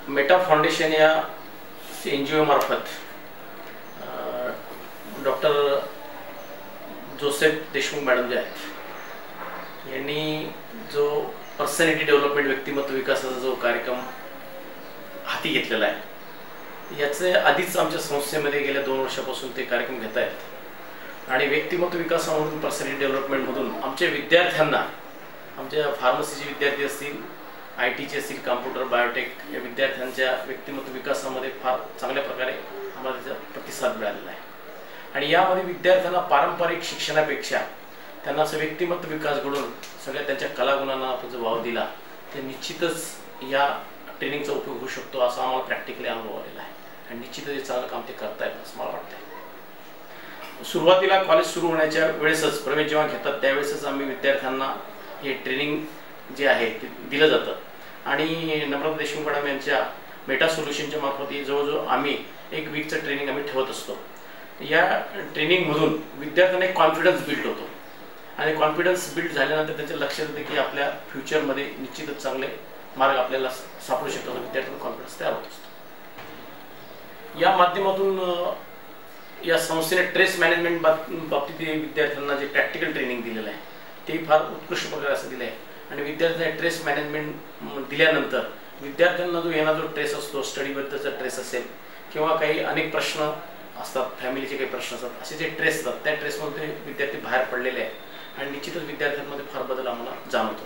Meta foundation या NGO मार्फत doctor Joseph Deshmukh madam जे आहेत यांनी जो पर्सनॅलिटी डेव्हलपमेंट व्यक्तिमत्व विकासाचा जो कार्यक्रम हाती घेतलेला आहे याचे आधीच आमच्या संस्थेमध्ये गेल्या 2 वर्षापासून ते कार्यक्रम घेत आहेत आणि व्यक्तिमत्व विकासामधून पर्सनॅलिटी डेव्हलपमेंटमधून आमच्या विद्यार्थ्यांना आमच्या फार्मसीचे विद्यार्थी असतील IT चे असतील कॉम्प्युटर बायोटेक या विद्यार्थ्यांच्या व्यक्तिमत्व विकासामध्ये फार चांगल्या प्रकारे आम्हाला त्याचा प्रतिसाद मिळालेला आहे आणि यामध्ये विद्यार्थ्यांना पारंपरिक शिक्षणापेक्षा त्यांना असं व्यक्तिमत्व विकास घडून सगळ्या त्यांच्या कलागुणांना आपण जो वाव दिला ते निश्चितच या ट्रेनिंगचा उपयोग होऊ शकतो असा आम्हाला प्रॅक्टिकली अनुभव आलेला आहे आणि निश्चितच हे चांगलं काम ते करतायत असं मला वाटतंय। सुरुवातीला कॉलेज सुरू होण्याच्या वेळेसच प्रवेश जेव्हा घेतात त्यावेळेसच आम्ही विद्यार्थ्यांना हे ट्रेनिंग जे आहे ते दिलं जातं आणि नम्रता देशमुख मॅडम यांच्या मेटा सोल्युशनच्या मार्फत जवळजवळ आम्ही 1 वीकचं ट्रेनिंग आम्ही ठेवत असतो। या ट्रेनिंगमधून विद्यार्थ्यांना एक कॉन्फिडन्स बिल्ड होतो आणि कॉन्फिडन्स बिल्ड झाल्यानंतर त्यांच्या लक्षात येते की आपल्या फ्युचरमध्ये निश्चितच चांगले मार्ग आपल्याला सापडू शकतात, विद्यार्थ्यांना कॉन्फिडन्स तयार होत असतो। या माध्यमातून या संस्थेने ट्रेस मॅनेजमेंट बाबतीत विद्यार्थ्यांना जे प्रॅक्टिकल ट्रेनिंग दिलेलं आहे ते फार उत्कृष्ट प्रकारे असं दिलं आहे आणि विद्यार्थ्यांना ट्रेस मॅनेजमेंट दिल्यानंतर विद्यार्थ्यांना जो येणारा जो ट्रेस असतो स्टडीबद्दलचा ट्रेस असेल किंवा काही अनेक प्रश्न असतात, फॅमिलीचे काही प्रश्न असतात, असे जे ट्रेस असतात त्या ट्रेसमध्ये विद्यार्थी बाहेर पडलेले आहेत आणि निश्चितच विद्यार्थ्यांमध्ये फार बदल आम्हाला जाणवतो।